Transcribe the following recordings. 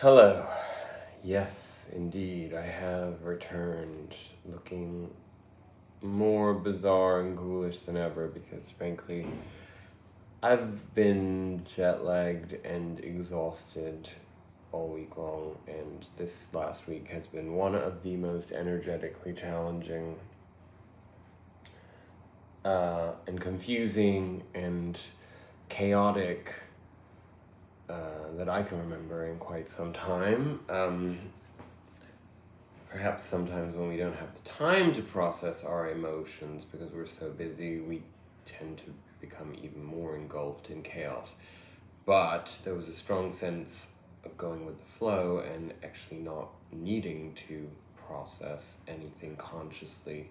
Hello. Yes, indeed, I have returned looking more bizarre and ghoulish than ever because, frankly, I've been jet-lagged and exhausted all week long, and this last week has been one of the most energetically challenging and confusing and chaotic that I can remember in quite some time. Perhaps sometimes when we don't have the time to process our emotions because we're so busy, we tend to become even more engulfed in chaos. But there was a strong sense of going with the flow and actually not needing to process anything consciously.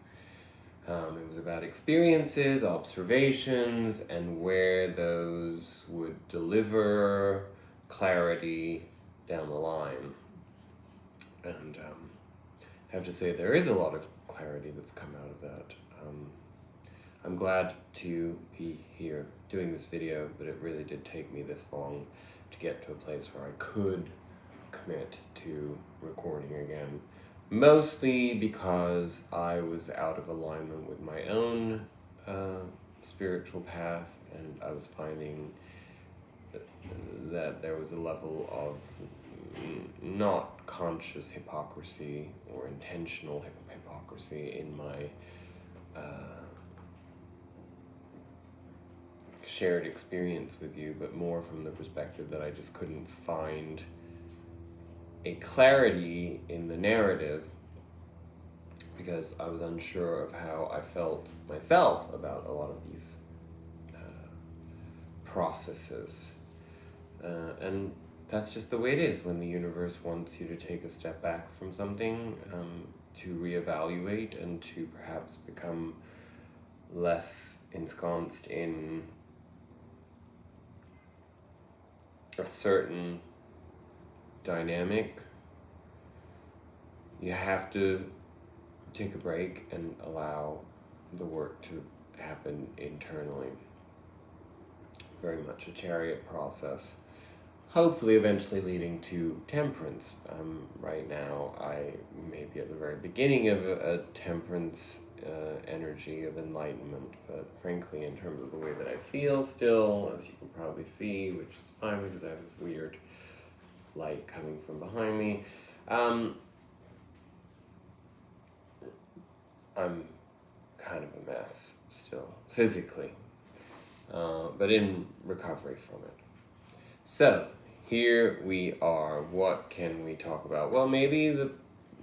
It was about experiences, observations, and where those would deliver clarity down the line. And I have to say there is a lot of clarity that's come out of that. I'm glad to be here doing this video, but it really did take me this long to get to a place where I could commit to recording again. Mostly because I was out of alignment with my own spiritual path, and I was finding that there was a level of not conscious hypocrisy or intentional hypocrisy in my shared experience with you, but more from the perspective that I just couldn't find a clarity in the narrative because I was unsure of how I felt myself about a lot of these processes. And that's just the way it is when the universe wants you to take a step back from something, to reevaluate and to perhaps become less ensconced in a certain dynamic. You have to take a break and allow the work to happen internally. Very much a chariot process, hopefully eventually leading to temperance. Right now I may be at the very beginning of a temperance energy of enlightenment, but frankly in terms of the way that I feel still, as you can probably see, which is fine because I have this weird light coming from behind me, I'm kind of a mess still, physically, but in recovery from it. So, here we are. What can we talk about? Well, maybe the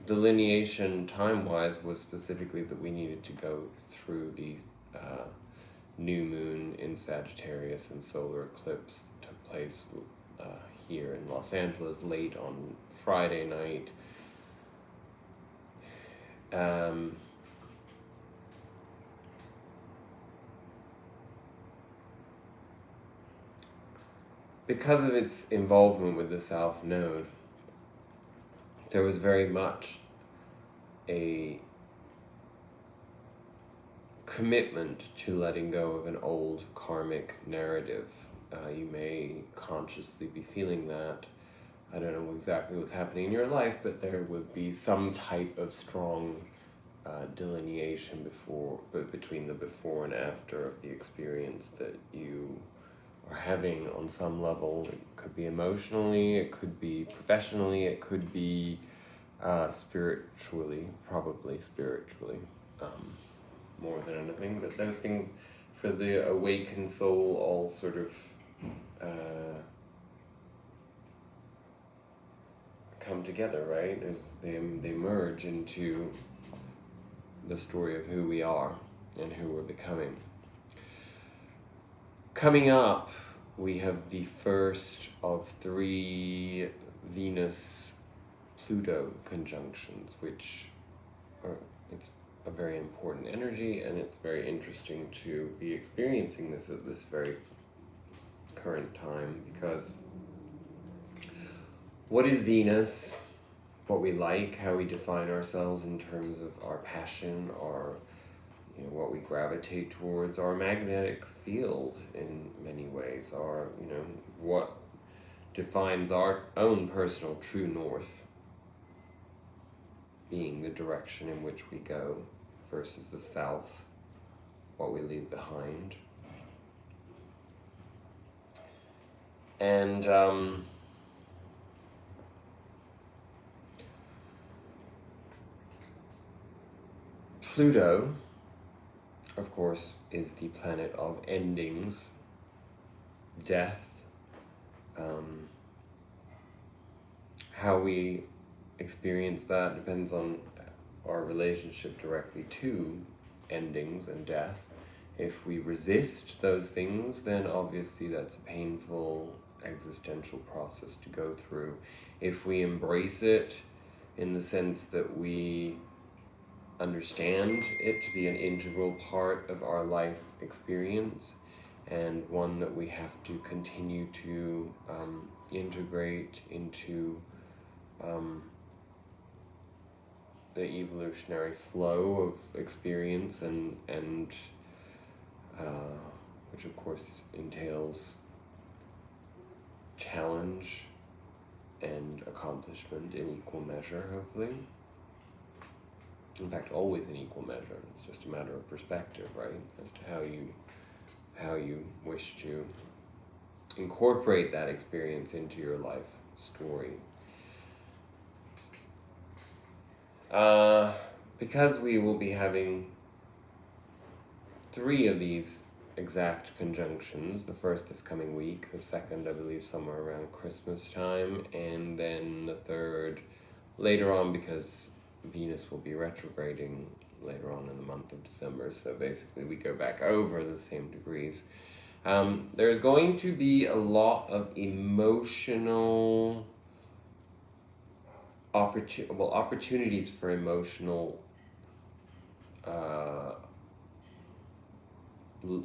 delineation time-wise was specifically that we needed to go through the new moon in Sagittarius and solar eclipse that took place here in Los Angeles late on Friday night. Because of its involvement with the South Node, there was very much a commitment to letting go of an old karmic narrative. You may consciously be feeling that. I don't know exactly what's happening in your life, but there would be some type of strong delineation between the before and after of the experience that you are having on some level. It could be emotionally, it could be professionally, it could be spiritually, probably spiritually, more than anything. But those things for the awakened soul all sort of come together, right? They merge into the story of who we are and who we're becoming. Coming up, we have the first of 3 Venus-Pluto conjunctions, which it's a very important energy, and it's very interesting to be experiencing this at this very current time, because what is Venus? What we like, how we define ourselves in terms of our passion, our what we gravitate towards, our magnetic field in many ways, our what defines our own personal true north, being the direction in which we go versus the south, what we leave behind. And Pluto, of course, is the planet of endings, death. How we experience that depends on our relationship directly to endings and death. If we resist those things, then obviously that's a painful existential process to go through. If we embrace it in the sense that we understand it to be an integral part of our life experience, and one that we have to continue to integrate into the evolutionary flow of experience, and which of course entails challenge and accomplishment in equal measure, hopefully. In fact, always in equal measure. It's just a matter of perspective, right? As to how you wish to incorporate that experience into your life story. Because we will be having 3 of these exact conjunctions, the first this coming week, the second I believe somewhere around Christmas time, and then the third later on, because Venus will be retrograding later on in the month of December, so basically we go back over the same degrees. There's going to be a lot of emotional opportunities for emotional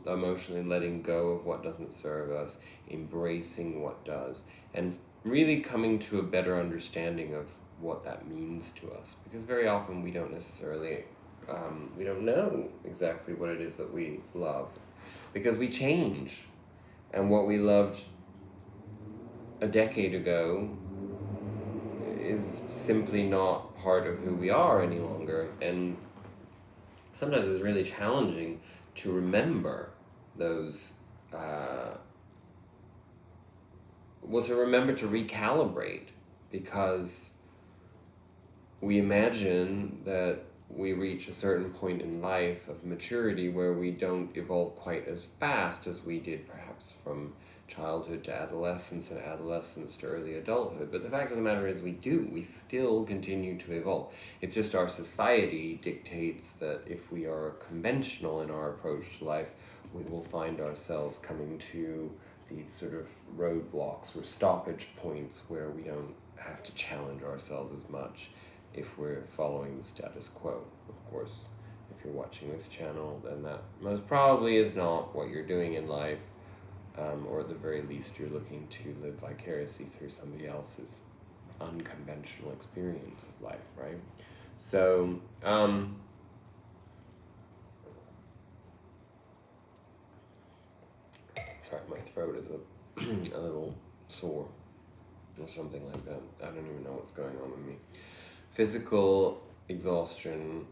emotionally letting go of what doesn't serve us, embracing what does, and really coming to a better understanding of what that means to us, because very often we don't necessarily we don't know exactly what it is that we love, because we change, and what we loved a decade ago is simply not part of who we are any longer. And sometimes it's really challenging to remember those to remember to recalibrate, because we imagine that we reach a certain point in life of maturity where we don't evolve quite as fast as we did perhaps from childhood to adolescence, and adolescence to early adulthood. But the fact of the matter is we still continue to evolve. It's just our society dictates that if we are conventional in our approach to life, we will find ourselves coming to these sort of roadblocks or stoppage points where we don't have to challenge ourselves as much if we're following the status quo. Of course, if you're watching this channel, then that most probably is not what you're doing in life, or at the very least you're looking to live vicariously through somebody else's unconventional experience of life, right? So, sorry, my throat is a little sore or something like that. I don't even know what's going on with me. Physical exhaustion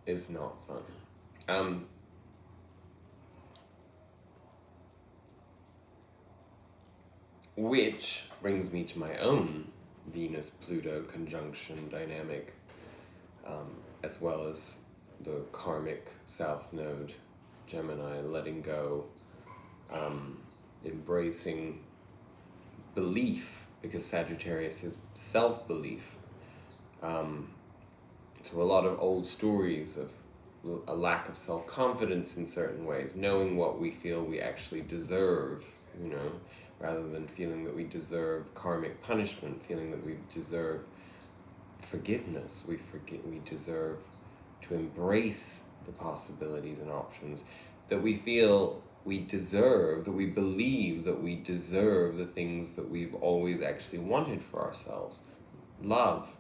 is not fun. Which brings me to my own Venus-Pluto conjunction dynamic, as well as the karmic South Node, Gemini, letting go, embracing belief, because Sagittarius is self-belief. So a lot of old stories of a lack of self-confidence in certain ways, knowing what we feel we actually deserve, rather than feeling that we deserve karmic punishment, feeling that we deserve forgiveness, we deserve to embrace the possibilities and options, that we feel we deserve, that we believe that we deserve the things that we've always actually wanted for ourselves. Love,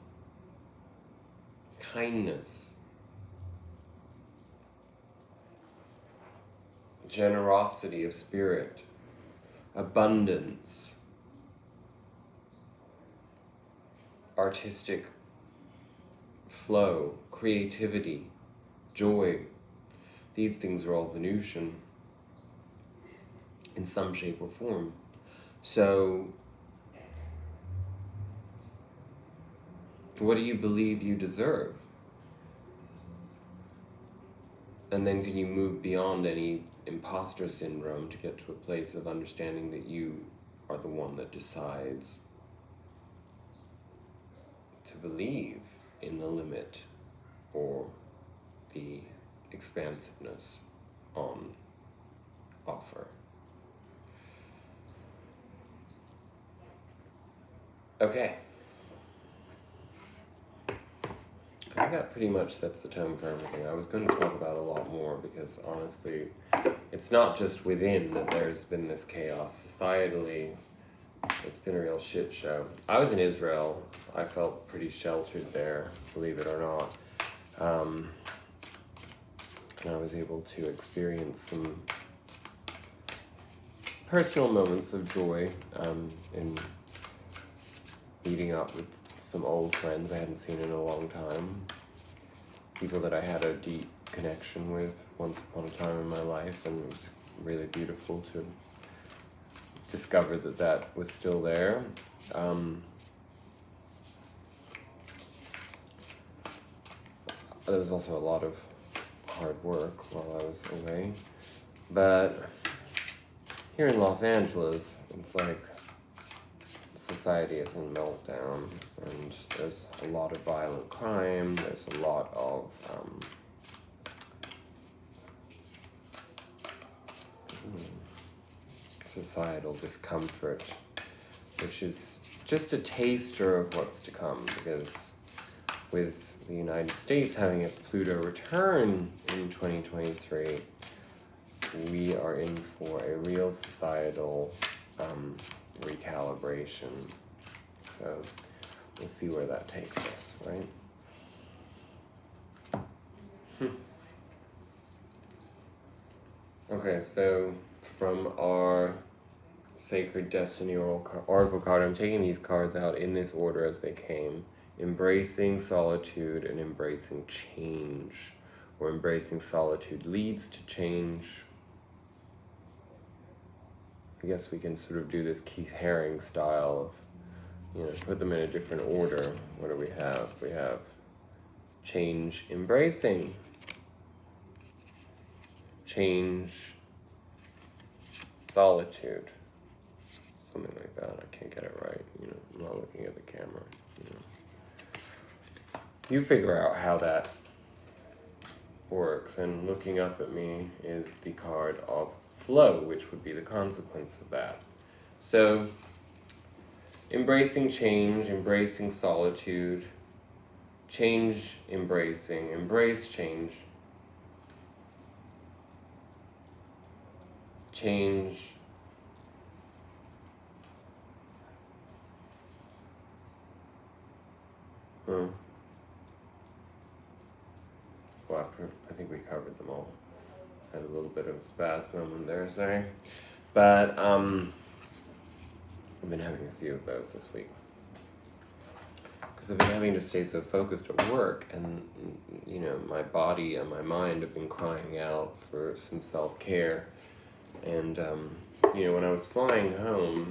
kindness, generosity of spirit, abundance, artistic flow, creativity, joy. These things are all Venusian in some shape or form. So, what do you believe you deserve? And then can you move beyond any imposter syndrome to get to a place of understanding that you are the one that decides to believe in the limit or the expansiveness on offer. Okay. I think that pretty much sets the tone for everything. I was going to talk about a lot more because honestly, it's not just within that there's been this chaos. Societally, it's been a real shit show. I was in Israel. I felt pretty sheltered there, believe it or not. And I was able to experience some personal moments of joy in meeting up with some old friends I hadn't seen in a long time. People that I had a deep connection with once upon a time in my life, and it was really beautiful to discover that that was still there. There was also a lot of hard work while I was away. But here in Los Angeles, it's like society is in meltdown, and there's a lot of violent crime, there's a lot of societal discomfort, which is just a taster of what's to come, because with the United States having its Pluto return in 2023, we are in for a real societal recalibration. So we'll see where that takes us, right? Okay, so from our Sacred Destiny Oracle card, I'm taking these cards out in this order as they came. Embracing solitude and embracing change. Or embracing solitude leads to change. I guess we can sort of do this Keith Haring style of, put them in a different order. What do we have? We have change, embracing. Change, solitude. Something like that. I can't get it right. I'm not looking at the camera. You figure out how that works. And looking up at me is the card of flow, which would be the consequence of that. So, embracing change, embracing solitude, change, embracing, embrace change, change, Well, I think we covered them all. Had a little bit of a spasm moment there, sorry. But I've been having a few of those this week. Because I've been having to stay so focused at work, and my body and my mind have been crying out for some self-care. And when I was flying home,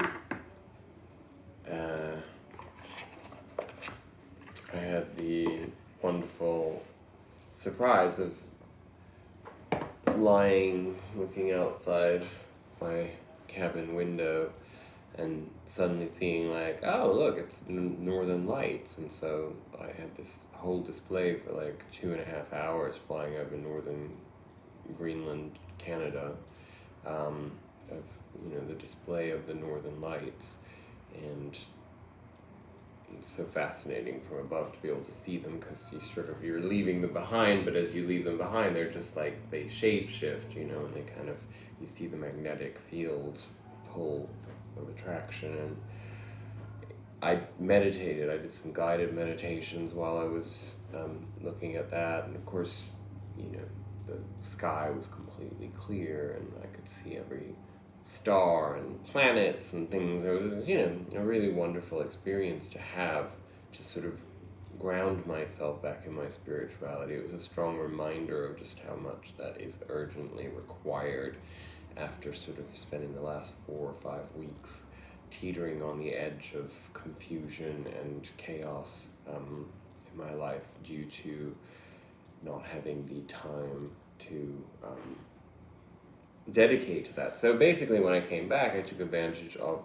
I had the wonderful surprise of lying, looking outside my cabin window, and suddenly seeing oh look, it's the northern lights. And so I had this whole display for 2.5 hours flying over northern Greenland, Canada, of the display of the northern lights. And it's so fascinating from above to be able to see them, because you're leaving them behind, but as you leave them behind, they're just they shape shift, and they kind of, you see the magnetic field pull of attraction. And I meditated. I did some guided meditations while I was looking at that, and of course, the sky was completely clear, and I could see every star and planets and things. It was, a really wonderful experience to have to sort of ground myself back in my spirituality. It was a strong reminder of just how much that is urgently required after sort of spending the last 4 or 5 weeks teetering on the edge of confusion and chaos in my life due to not having the time to dedicate to that. So basically when I came back, I took advantage of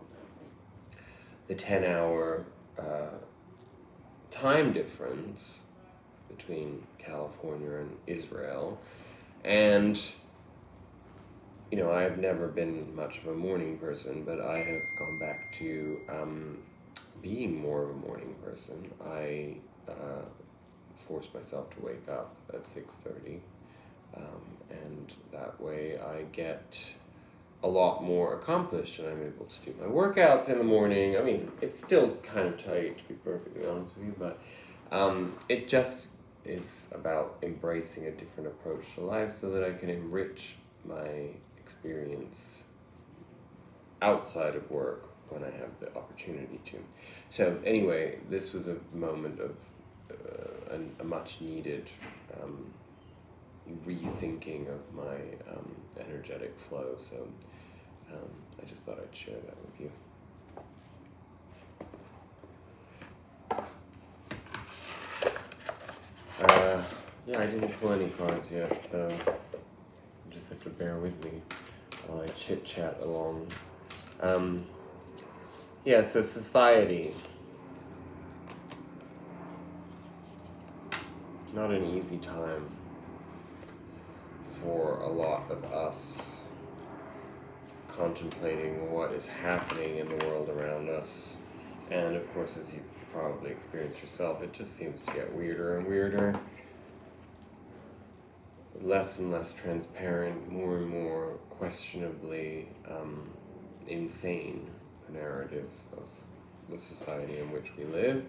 the 10-hour time difference between California and Israel. And, you know, I've never been much of a morning person, but I have gone back to being more of a morning person. I forced myself to wake up at 6:30, and that way I get a lot more accomplished, and I'm able to do my workouts in the morning. I mean, it's still kind of tight, to be perfectly honest with you, but it just is about embracing a different approach to life so that I can enrich my experience outside of work when I have the opportunity to. So anyway, this was a moment of a much needed rethinking of my energetic flow. So I just thought I'd share that with you. Yeah, I didn't pull any cards yet, so you just have to bear with me while I chit-chat along. Yeah, so society. Not an easy time for a lot of us contemplating what is happening in the world around us. And of course, as you've probably experienced yourself, it just seems to get weirder and weirder. Less and less transparent, more and more questionably insane, the narrative of the society in which we live.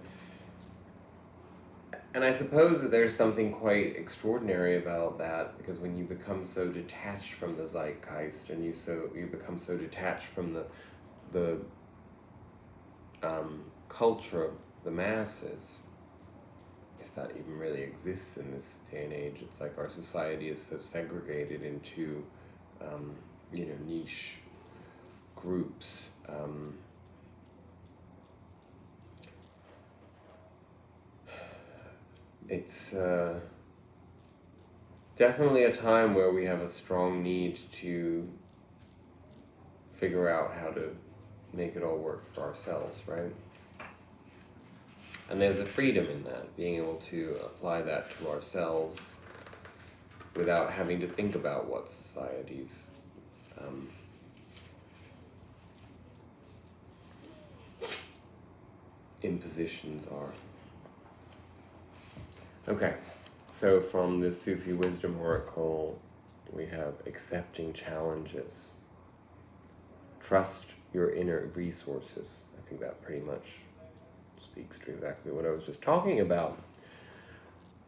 And I suppose that there's something quite extraordinary about that, because when you become so detached from the zeitgeist and you become so detached from the culture of the masses, if that even really exists in this day and age, it's like our society is so segregated into niche groups. It's definitely a time where we have a strong need to figure out how to make it all work for ourselves, right? And there's a freedom in that, being able to apply that to ourselves without having to think about what society's impositions are. Okay, so from the Sufi wisdom oracle, we have accepting challenges. Trust your inner resources. I think that pretty much speaks to exactly what I was just talking about.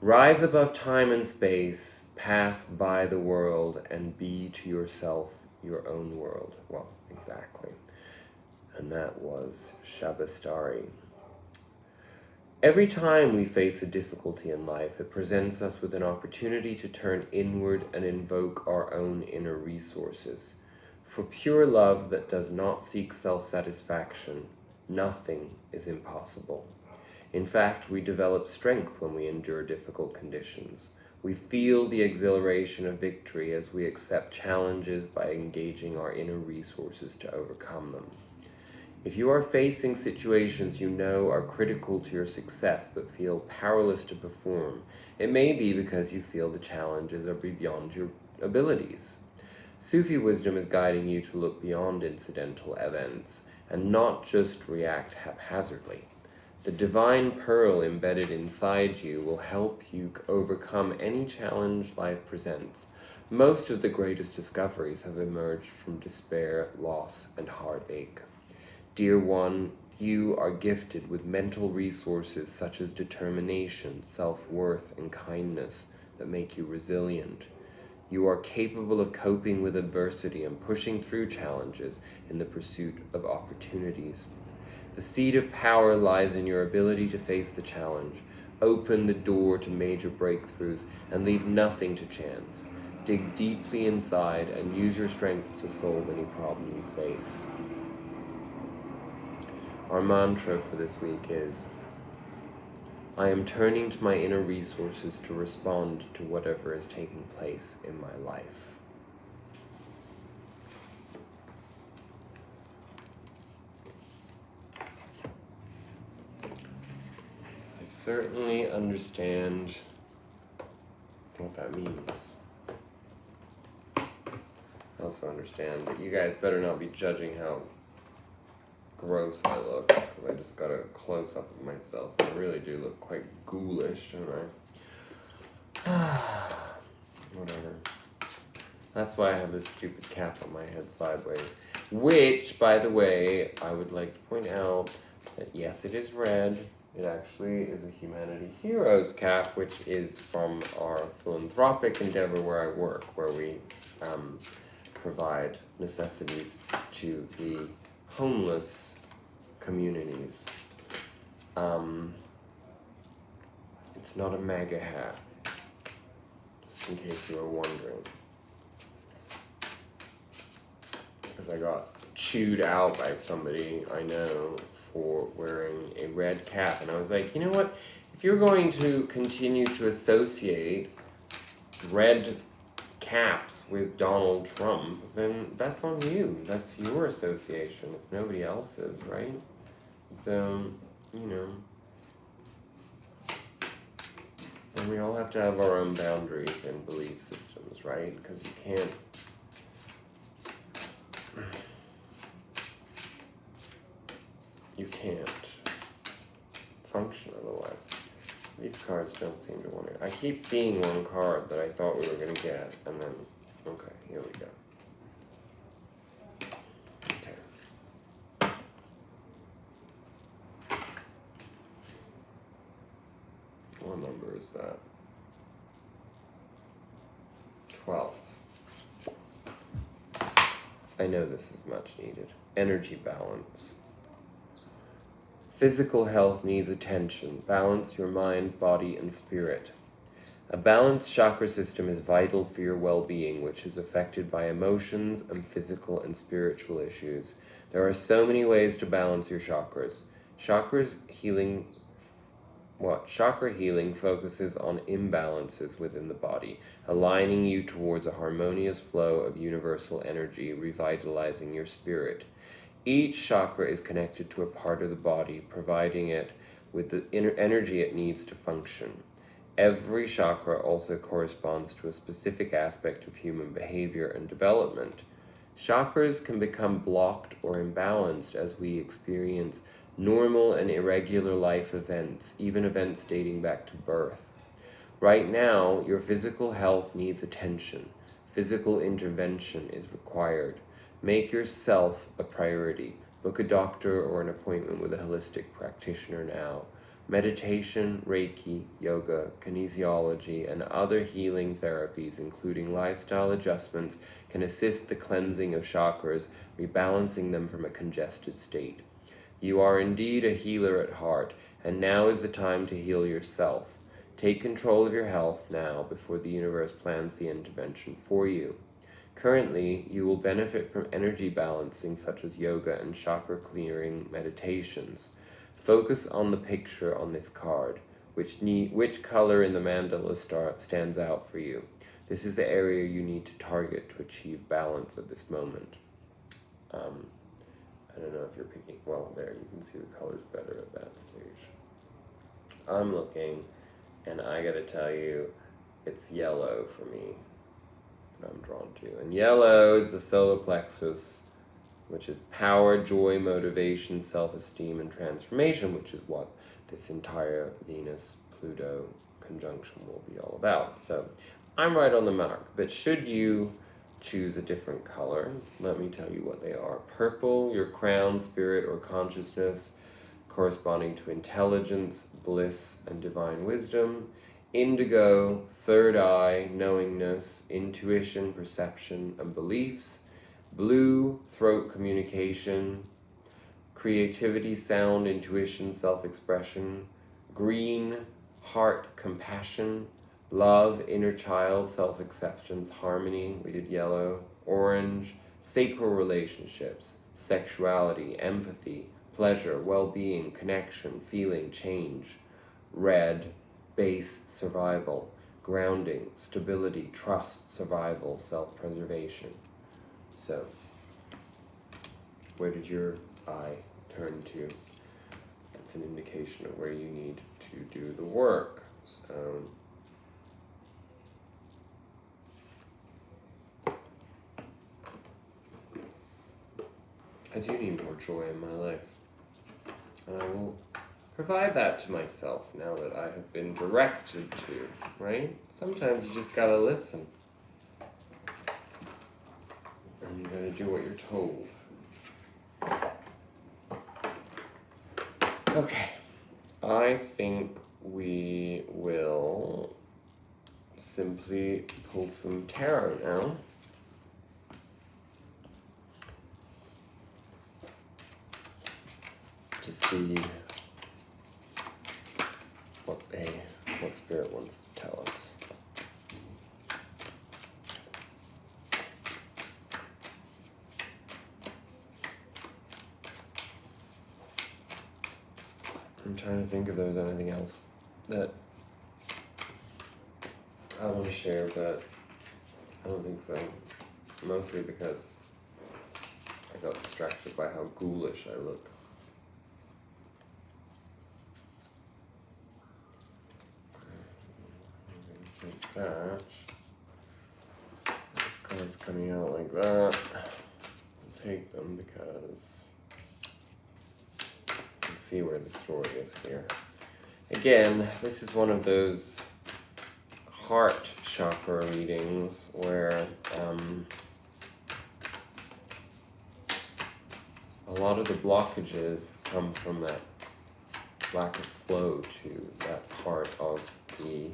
Rise above time and space, pass by the world, and be to yourself your own world. Well, exactly. And that was Shabastari. Every time we face a difficulty in life, it presents us with an opportunity to turn inward and invoke our own inner resources. For pure love that does not seek self-satisfaction, nothing is impossible. In fact, we develop strength when we endure difficult conditions. We feel the exhilaration of victory as we accept challenges by engaging our inner resources to overcome them. If you are facing situations you know are critical to your success but feel powerless to perform, it may be because you feel the challenges are beyond your abilities. Sufi wisdom is guiding you to look beyond incidental events and not just react haphazardly. The divine pearl embedded inside you will help you overcome any challenge life presents. Most of the greatest discoveries have emerged from despair, loss, and heartache. Dear one, you are gifted with mental resources such as determination, self-worth, and kindness that make you resilient. You are capable of coping with adversity and pushing through challenges in the pursuit of opportunities. The seed of power lies in your ability to face the challenge. Open the door to major breakthroughs and leave nothing to chance. Dig deeply inside and use your strengths to solve any problem you face. Our mantra for this week is, I am turning to my inner resources to respond to whatever is taking place in my life. I certainly understand what that means. I also understand that you guys better not be judging how gross I look, because I just got a close-up of myself. I really do look quite ghoulish, don't I? Whatever. That's why I have this stupid cap on my head sideways. Which, by the way, I would like to point out that yes, it is red. It actually is a Humanity Heroes cap, which is from our philanthropic endeavor where I work, where we provide necessities to the homeless communities. It's not a MAGA hat, just in case you were wondering. Because I got chewed out by somebody I know for wearing a red cap, and I was like, you know what? If you're going to continue to associate red caps with Donald Trump, then that's on you. That's your association. It's nobody else's, right? So, you know. And we all have to have our own boundaries and belief systems, right? Because you can't. You can't function otherwise. These cards don't seem to want it. I keep seeing one card that I thought we were going to get, and then, okay, here we go. Okay. What number is that? 12. I know this is much needed. Energy balance. Physical health needs attention. Balance your mind, body, and spirit. A balanced chakra system is vital for your well-being, which is affected by emotions and physical and spiritual issues. There are so many ways to balance your chakras. Chakra healing focuses on imbalances within the body, aligning you towards a harmonious flow of universal energy, revitalizing your spirit. Each chakra is connected to a part of the body, providing it with the energy it needs to function. Every chakra also corresponds to a specific aspect of human behavior and development. Chakras can become blocked or imbalanced as we experience normal and irregular life events, even events dating back to birth. Right now, your physical health needs attention. Physical intervention is required. Make yourself a priority. Book a doctor or an appointment with a holistic practitioner now. Meditation, Reiki, yoga, kinesiology, and other healing therapies, including lifestyle adjustments, can assist the cleansing of chakras, rebalancing them from a congested state. You are indeed a healer at heart, and now is the time to heal yourself. Take control of your health now before the universe plans the intervention for you. Currently, you will benefit from energy balancing such as yoga and chakra clearing meditations. Focus on the picture on this card. Which color in the mandala stands out for you? This is the area you need to target to achieve balance at this moment. I don't know if you're picking, well, there, you can see the colors better at that stage. I'm looking, and I gotta tell you, it's yellow for me. I'm drawn to. And yellow is the solar plexus, which is power, joy, motivation, self-esteem, and transformation, which is what this entire Venus-Pluto conjunction will be all about. So I'm right on the mark, but should you choose a different color, let me tell you what they are. Purple, your crown, spirit, or consciousness, corresponding to intelligence, bliss, and divine wisdom. Indigo, third eye, knowingness, intuition, perception, and beliefs. Blue, throat communication. creativity, sound, intuition, self-expression. Green, heart, compassion. Love, inner child, self-acceptance, harmony. We did yellow. Orange, sacral relationships, sexuality, empathy, pleasure, well-being, connection, feeling, change. Red, base, survival, grounding, stability, trust, survival, self-preservation. So, where did your eye turn to? That's an indication of where you need to do the work. So, I do need more joy in my life, and I will provide that to myself now that I have been directed to, right? Sometimes you just gotta listen, and you gotta do what you're told. Okay, I think we will simply pull some tarot now. To see what Spirit wants to tell us. I'm trying to think if there's anything else that I want to share, but I don't think so. Mostly because I got distracted by how ghoulish I look. Take that. These cards coming out like that. I'll take them because I can see where the story is here. Again, this is one of those heart chakra readings where a lot of the blockages come from that lack of flow to that part of the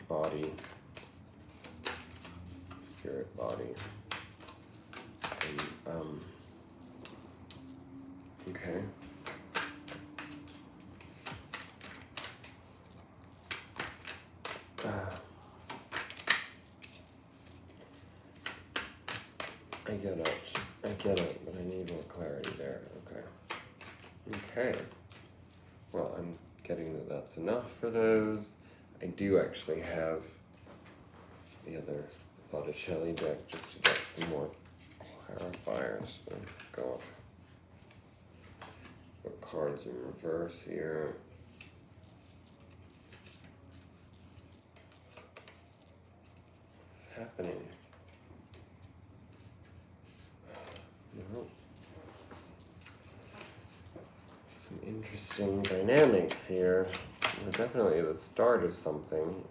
body, spirit body. And, okay. I get it, but I need more clarity there. Okay. Well, I'm getting that that's enough for those. I do actually have the other Botticelli deck just to get some more clarifiers. So go off. Put cards in reverse here. What's happening? No. Some interesting dynamics here. We're definitely the start of something.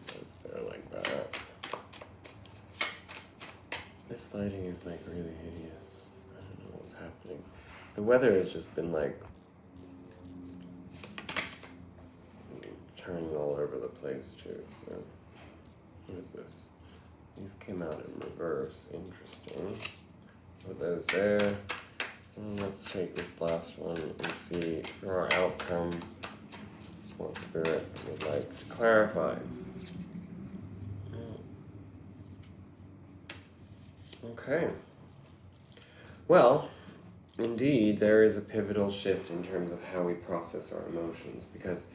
Goes there like that. This lighting is like really hideous. I don't know what's happening. The weather has just been like turning all over the place too. So what is this? These came out in reverse. Interesting. Put those there. And let's take this last one and see for our outcome what Spirit would like to clarify. Okay. Well, indeed, there is a pivotal shift in terms of how we process our emotions, because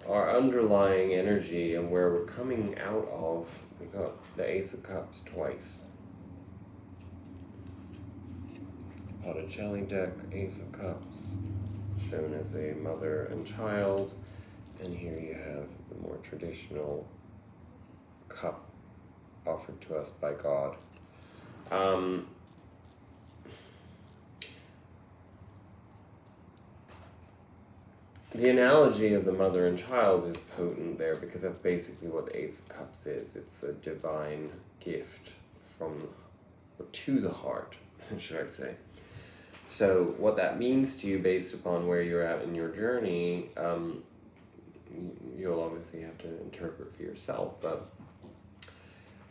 our underlying energy and where we're coming out of, we got the Ace of Cups twice. Botticelli deck, Ace of Cups, shown as a mother and child, and here you have the more traditional cup offered to us by God. The analogy of the mother and child is potent there because that's basically what the Ace of Cups is. It's a divine gift to the heart, should I say. So what that means to you based upon where you're at in your journey you'll obviously have to interpret for yourself, but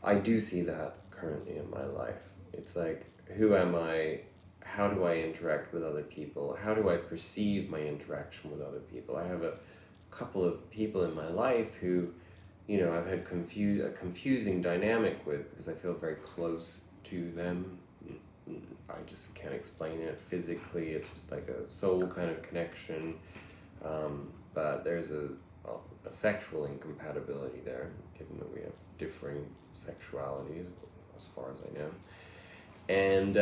I do see that currently in my life. It's like, who am I? How do I interact with other people? How do I perceive my interaction with other people? I have a couple of people in my life who, I've had a confusing dynamic with, because I feel very close to them. I just can't explain it physically. It's just like a soul kind of connection. But there's a sexual incompatibility there, given that we have differing sexualities, as far as I know. And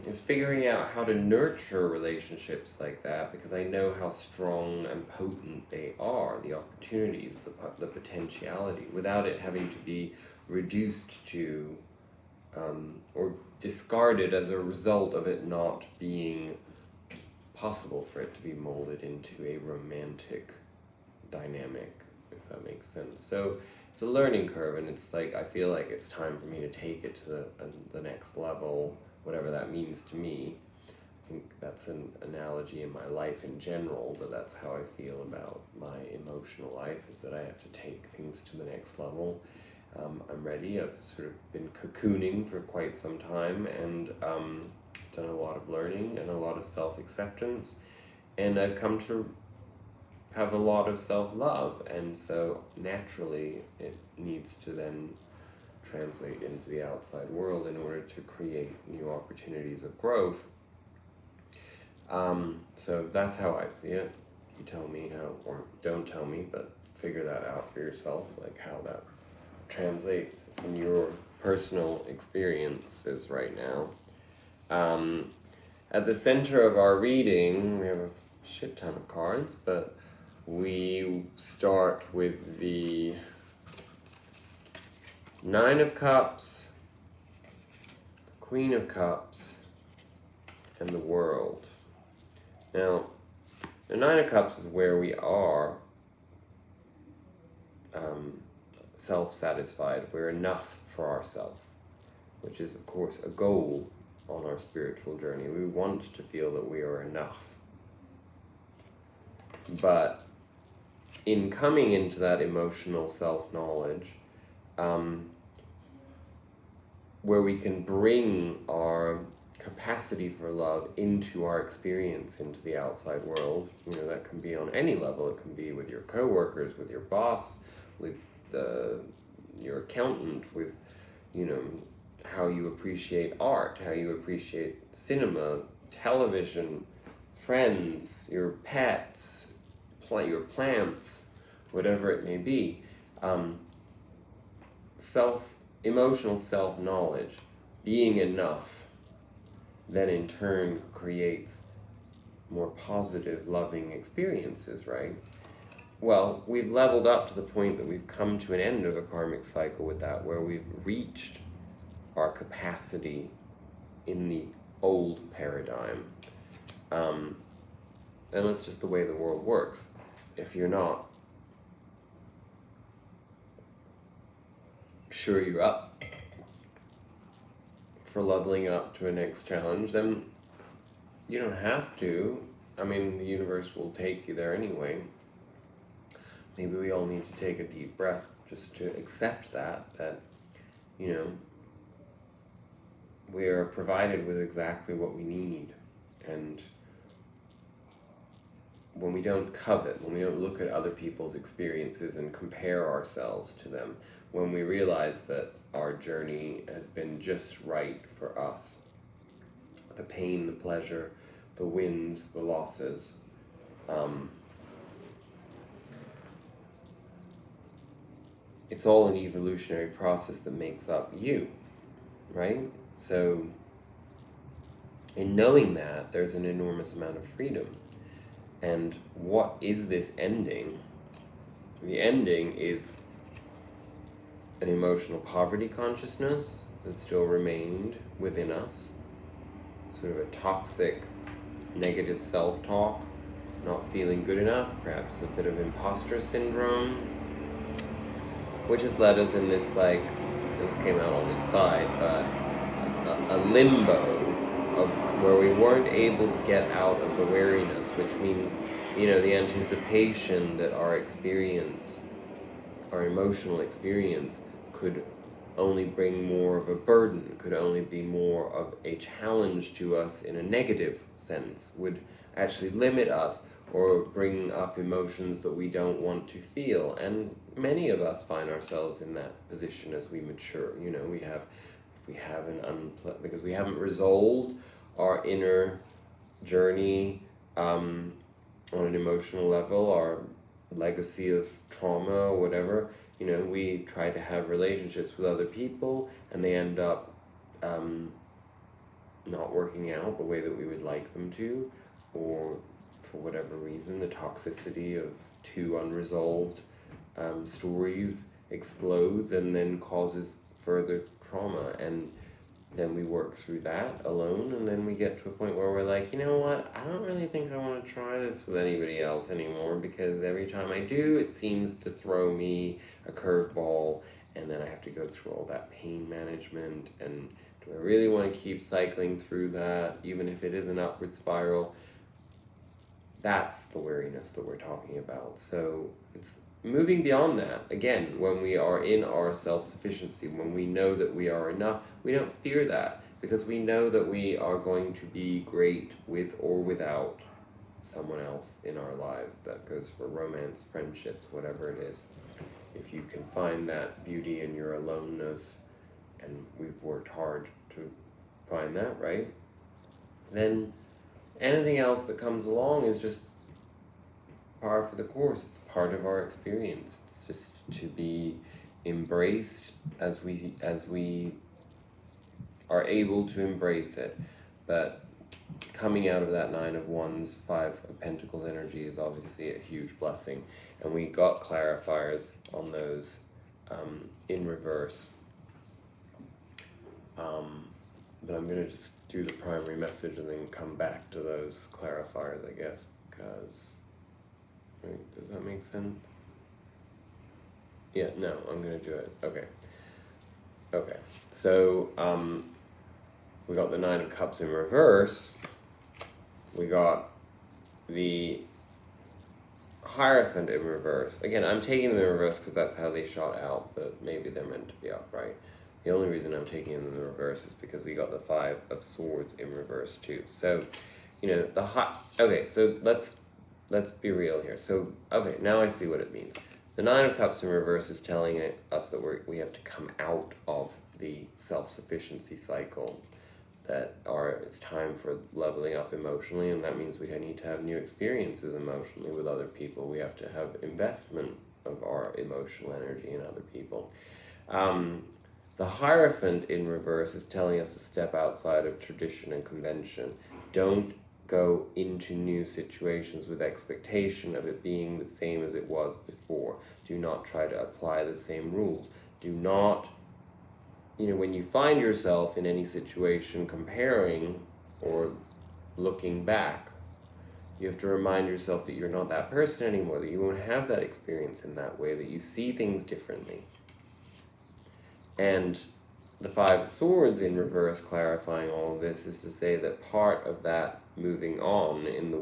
it's figuring out how to nurture relationships like that, because I know how strong and potent they are, the opportunities, the potentiality, without it having to be reduced to or discarded as a result of it not being possible for it to be molded into a romantic dynamic, if that makes sense. So it's a learning curve, and it's like, I feel like it's time for me to take it to the next level, whatever that means to me. I think that's an analogy in my life in general, but that's how I feel about my emotional life, is that I have to take things to the next level. I'm ready. I've sort of been cocooning for quite some time, and done a lot of learning and a lot of self-acceptance, and I've come to have a lot of self-love, and so naturally it needs to then translate into the outside world in order to create new opportunities of growth. So that's how I see it. You tell me how, or don't tell me, but figure that out for yourself, like how that translates in your personal experiences right now. At the center of our reading, we have a shit ton of cards, but we start with the Nine of Cups, the Queen of Cups, and the World. Now, the Nine of Cups is where we are self-satisfied. We're enough for ourselves, which is, of course, a goal on our spiritual journey. We want to feel that we are enough. But in coming into that emotional self-knowledge, where we can bring our capacity for love into our experience, into the outside world, that can be on any level. It can be with your coworkers, with your boss, with your accountant, with, how you appreciate art, how you appreciate cinema, television, friends, your pets, your plants, whatever it may be. Emotional self-knowledge, being enough, then in turn creates more positive, loving experiences, right? Well, we've leveled up to the point that we've come to an end of a karmic cycle with that, where we've reached our capacity in the old paradigm. And that's just the way the world works. If you're not sure you're up for leveling up to a next challenge, then you don't have to. I mean, the universe will take you there anyway. Maybe we all need to take a deep breath just to accept that we are provided with exactly what we need. And when we don't covet, when we don't look at other people's experiences and compare ourselves to them, when we realize that our journey has been just right for us, the pain, the pleasure, the wins, the losses, it's all an evolutionary process that makes up you, right? So in knowing that, there's an enormous amount of freedom. And what is this ending? The ending is an emotional poverty consciousness that still remained within us, sort of a toxic, negative self-talk, not feeling good enough, perhaps a bit of imposter syndrome, which has led us in this, this came out on its side, but a limbo of where we weren't able to get out of the weariness, which means the anticipation that our experience, our emotional experience, could only bring more of a burden, could only be more of a challenge to us in a negative sense, would actually limit us or bring up emotions that we don't want to feel. And many of us find ourselves in that position as we mature. Because we haven't resolved our inner journey on an emotional level, our legacy of trauma or whatever, we try to have relationships with other people and they end up not working out the way that we would like them to, or for whatever reason, the toxicity of two unresolved stories explodes and then causes further trauma. And then we work through that alone, and then we get to a point where we're like, you know what, I don't really think I want to try this with anybody else anymore, because every time I do, it seems to throw me a curveball, and then I have to go through all that pain management, and do I really want to keep cycling through that, even if it is an upward spiral? That's the weariness that we're talking about. So it's moving beyond that. Again, when we are in our self-sufficiency, when we know that we are enough, we don't fear that, because we know that we are going to be great with or without someone else in our lives. That goes for romance, friendships, whatever it is. If you can find that beauty in your aloneness, and we've worked hard to find that, right? Then anything else that comes along is just par for the course. It's part of our experience. It's just to be embraced as we are able to embrace it. But coming out of that Nine of Wands, Five of Pentacles energy is obviously a huge blessing, and we got clarifiers on those in reverse. But I'm going to just do the primary message and then come back to those clarifiers, I guess, because... Right, does that make sense? Yeah, no, I'm going to do it. Okay, so we got the Nine of Cups in reverse. We got the Hierophant in reverse. Again, I'm taking them in reverse because that's how they shot out, but maybe they're meant to be upright. The only reason I'm taking them in the reverse is because we got the Five of Swords in reverse too. So, okay, so let's be real here. So, okay, now I see what it means. The Nine of Cups in reverse is telling us that we have to come out of the self-sufficiency cycle, that it's time for leveling up emotionally, and that means we need to have new experiences emotionally with other people. We have to have investment of our emotional energy in other people. The Hierophant in reverse is telling us to step outside of tradition and convention. Don't go into new situations with expectation of it being the same as it was before. Do not try to apply the same rules. Do not, when you find yourself in any situation comparing or looking back, you have to remind yourself that you're not that person anymore, that you won't have that experience in that way, that you see things differently. And the Five of Swords in reverse, clarifying all of this, is to say that part of that moving on in the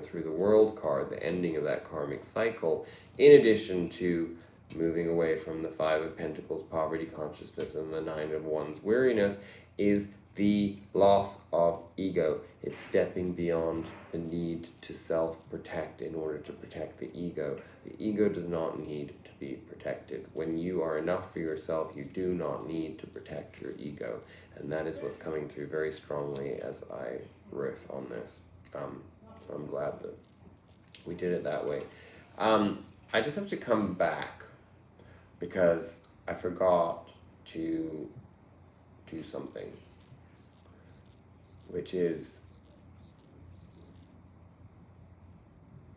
through the World card, the ending of that karmic cycle, in addition to moving away from the Five of Pentacles, poverty consciousness, and the Nine of Wands, weariness, is the loss of ego. It's stepping beyond the need to self-protect in order to protect the ego. The ego does not need to be protected. When you are enough for yourself, you do not need to protect your ego. And that is what's coming through very strongly as I riff on this. So I'm glad that we did it that way. I just have to come back because I forgot to do something, which is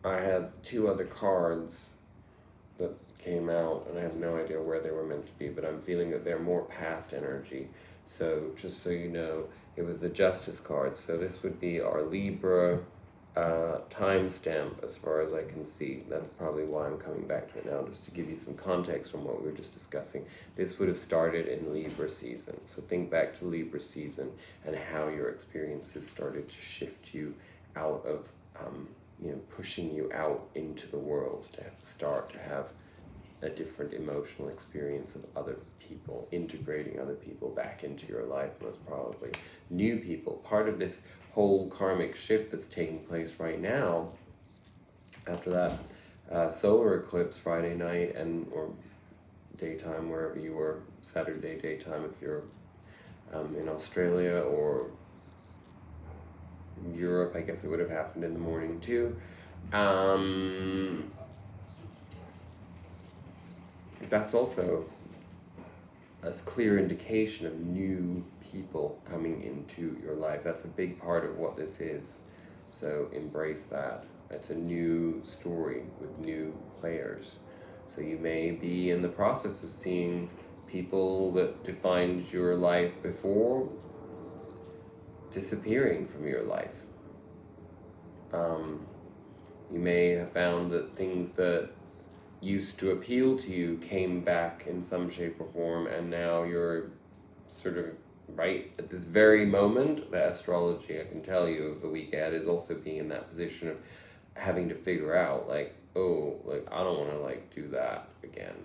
I have two other cards that came out, and I have no idea where they were meant to be, but I'm feeling that they're more past energy. So just so you know, it was the Justice card. So this would be our Libra timestamp as far as I can see. That's probably why I'm coming back to it now, just to give you some context from what we were just discussing. This would have started in Libra season. So think back to Libra season and how your experiences started to shift you out of pushing you out into the world to start to have a different emotional experience of other people, integrating other people back into your life, most probably. New people, part of this whole karmic shift that's taking place right now, after that solar eclipse Friday night or daytime, wherever you were, Saturday daytime if you're in Australia, or Europe, I guess it would have happened in the morning too. That's also a clear indication of new people coming into your life. That's a big part of what this is. So embrace that. It's a new story with new players. So you may be in the process of seeing people that defined your life before disappearing from your life. You may have found that things that used to appeal to you came back in some shape or form, and now you're sort of right at this very moment. The astrology, I can tell you, of the week ahead is also being in that position of having to figure out, like, oh, like, I don't want to, like, do that again.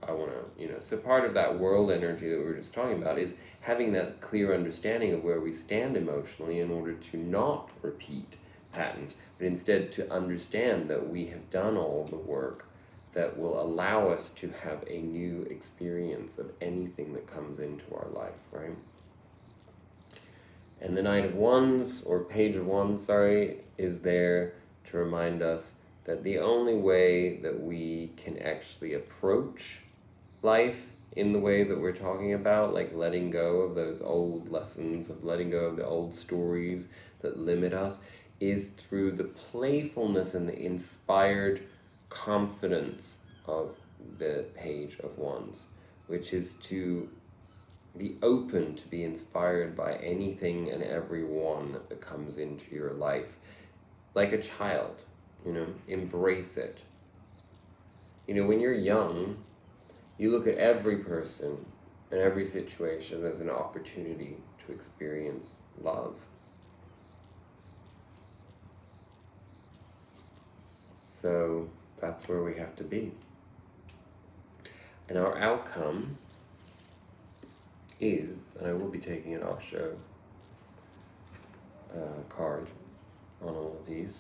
I want to, so part of that world energy that we were just talking about is having that clear understanding of where we stand emotionally in order to not repeat patterns, but instead to understand that we have done all the work that will allow us to have a new experience of anything that comes into our life, right? And the Knight of Wands, or Page of Wands, is there to remind us that the only way that we can actually approach life in the way that we're talking about, like letting go of those old lessons, of letting go of the old stories that limit us, is through the playfulness and the inspired confidence of the Page of Wands, which is to be open to be inspired by anything and everyone that comes into your life. Like a child, embrace it. When you're young, you look at every person and every situation as an opportunity to experience love. So that's where we have to be. And our outcome is, and I will be taking an Osho card on all of these.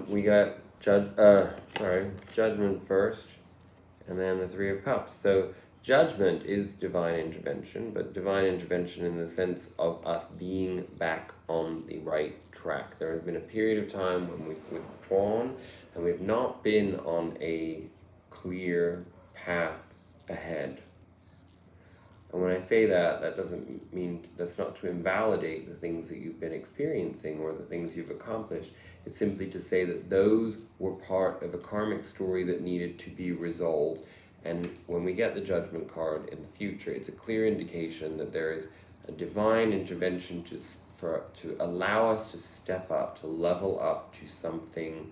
We got Judgment first, and then the Three of Cups. So Judgment is divine intervention, but divine intervention in the sense of us being back on the right track. There has been a period of time when we've withdrawn and we've not been on a clear path ahead. And when I say that, that doesn't mean, that's not to invalidate the things that you've been experiencing or the things you've accomplished. It's simply to say that those were part of a karmic story that needed to be resolved. And when we get the Judgment card in the future, it's a clear indication that there is a divine intervention to allow us to step up, to level up to something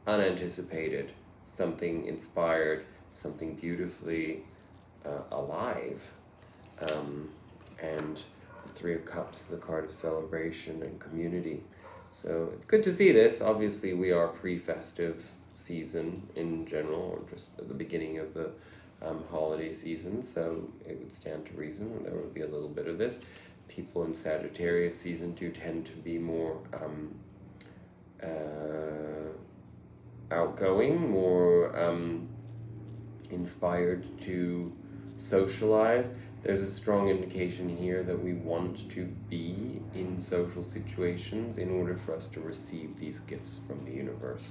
unanticipated, something inspired, something beautifully alive. And the Three of Cups is a card of celebration and community. So it's good to see this. Obviously, we are pre-festive season in general, or just at the beginning of the holiday season, so it would stand to reason that there would be a little bit of this. People in Sagittarius season do tend to be more outgoing, more inspired to socialize. There's a strong indication here that we want to be in social situations in order for us to receive these gifts from the universe.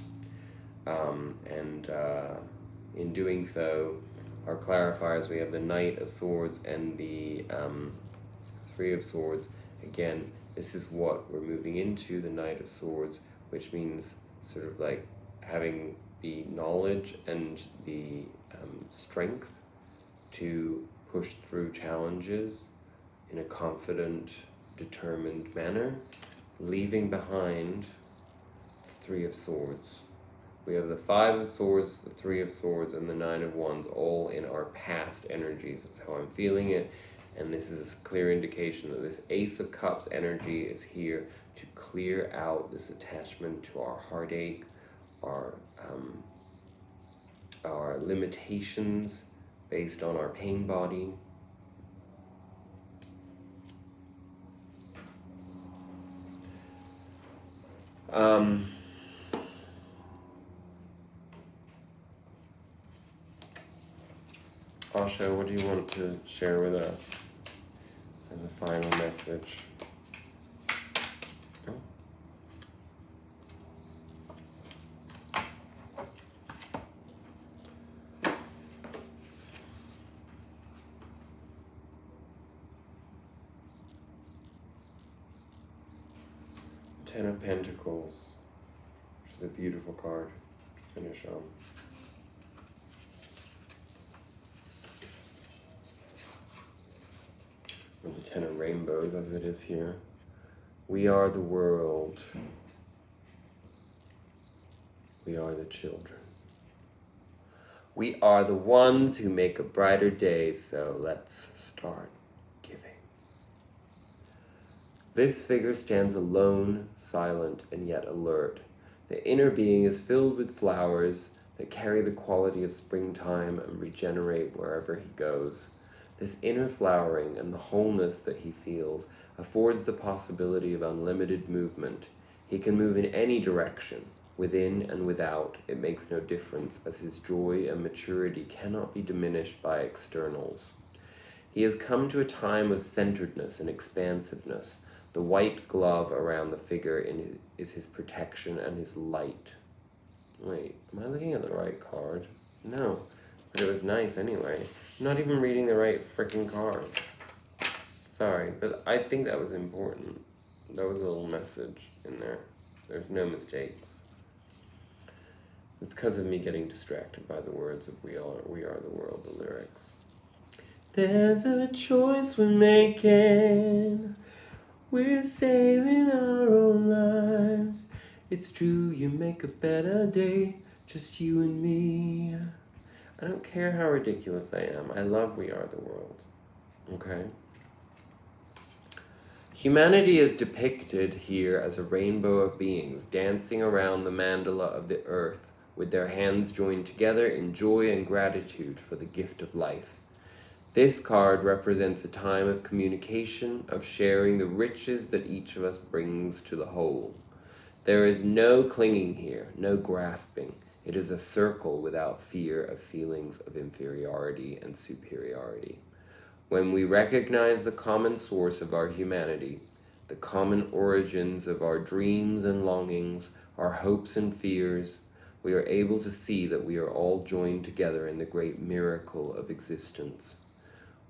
In doing so, our clarifiers, we have the Knight of Swords and the Three of Swords. Again, this is what we're moving into, the Knight of Swords, which means sort of like having the knowledge and the strength to push through challenges in a confident, determined manner, leaving behind the Three of Swords. We have the Five of Swords, the Three of Swords, and the Nine of Wands, all in our past energies. That's how I'm feeling it. And this is a clear indication that this Ace of Cups energy is here to clear out this attachment to our heartache, our limitations based on our pain body. Asha, what do you want to share with us as a final message? Oh. Ten of Pentacles, which is a beautiful card to finish on. Or the Ten of Rainbows, as it is here. We are the world. We are the children. We are the ones who make a brighter day, so let's start giving. This figure stands alone, silent, and yet alert. The inner being is filled with flowers that carry the quality of springtime and regenerate wherever he goes. This inner flowering and the wholeness that he feels affords the possibility of unlimited movement. He can move in any direction, within and without. It makes no difference, as his joy and maturity cannot be diminished by externals. He has come to a time of centeredness and expansiveness. The white glove around the figure is his protection and his light. Wait, am I looking at the right card? No, but it was nice anyway. I'm not even reading the right freaking card. Sorry, but I think that was important. There was a little message in there. There's no mistakes. It's because of me getting distracted by the words of We Are the World, the lyrics. There's a choice we're making. We're saving our own lives. It's true, you make a better day, just you and me. I don't care how ridiculous I am. I love We Are the World. Okay? Humanity is depicted here as a rainbow of beings dancing around the mandala of the earth with their hands joined together in joy and gratitude for the gift of life. This card represents a time of communication, of sharing the riches that each of us brings to the whole. There is no clinging here, no grasping. It is a circle without fear of feelings of inferiority and superiority. When we recognize the common source of our humanity, the common origins of our dreams and longings, our hopes and fears, we are able to see that we are all joined together in the great miracle of existence.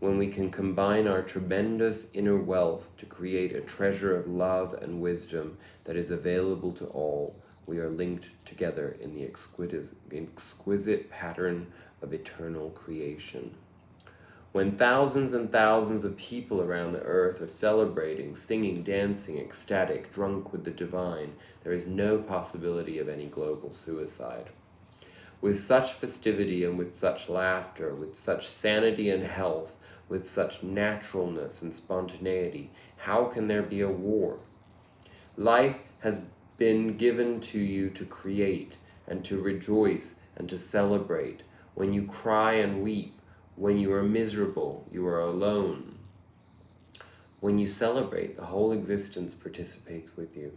When we can combine our tremendous inner wealth to create a treasure of love and wisdom that is available to all, we are linked together in the exquisite pattern of eternal creation. When thousands and thousands of people around the earth are celebrating, singing, dancing, ecstatic, drunk with the divine, there is no possibility of any global suicide. With such festivity and with such laughter, with such sanity and health, with such naturalness and spontaneity, how can there be a war? Life has been given to you to create and to rejoice and to celebrate. When you cry and weep, when you are miserable, you are alone. When you celebrate, the whole existence participates with you.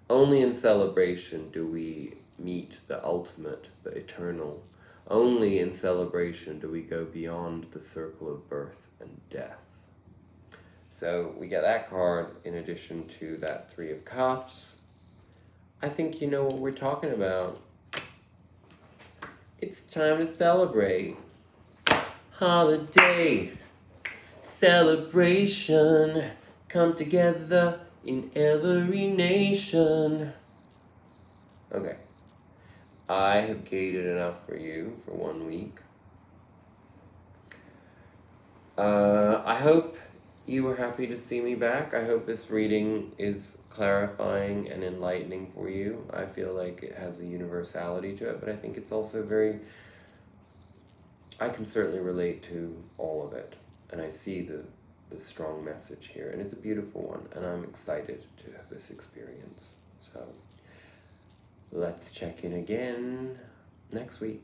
Only in celebration do we meet the ultimate, the eternal. Only in celebration do we go beyond the circle of birth and death. So we get that card in addition to that Three of Cups. I think you know what we're talking about. It's time to celebrate. Holiday, celebration, come together in every nation. Okay. I have gated enough for you for 1 week. I hope you were happy to see me back. I hope this reading is clarifying and enlightening for you. I feel like it has a universality to it, but I think it's also I can certainly relate to all of it. And I see the strong message here, and it's a beautiful one, and I'm excited to have this experience. So let's check in again next week.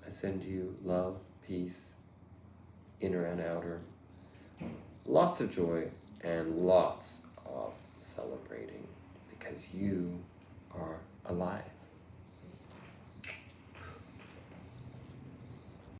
I send you love, peace, inner and outer, lots of joy, and lots of celebrating, because you are alive.